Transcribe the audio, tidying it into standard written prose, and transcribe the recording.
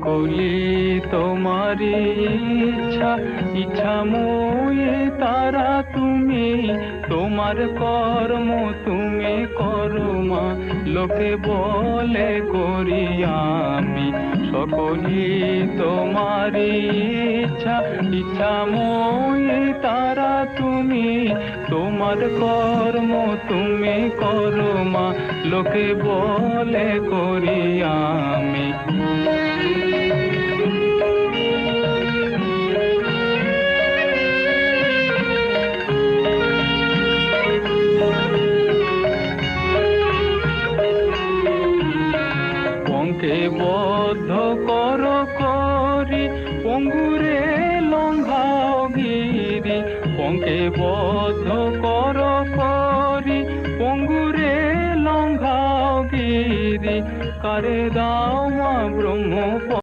সকলি তোমারি ইচ্ছা ইচ্ছাময়ী তারা তুমি, তোমার কর্ম তুমি করো মা, লোকে বলে করি আমি। সকলি তোমারি ইচ্ছা ইচ্ছাময়ী তারা তুমি, তোমার কর্ম তুমি করো মা, লোকে বলে করি আমি। পঙ্কে বদ্ধ কর করি, পঙ্গুরে লঙ্ঘাও গিরি। পঙ্কে বদ্ধ কর করি, পঙ্গুরে লঙ্ঘাও গিরি। কারে দাও মা ব্রহ্ম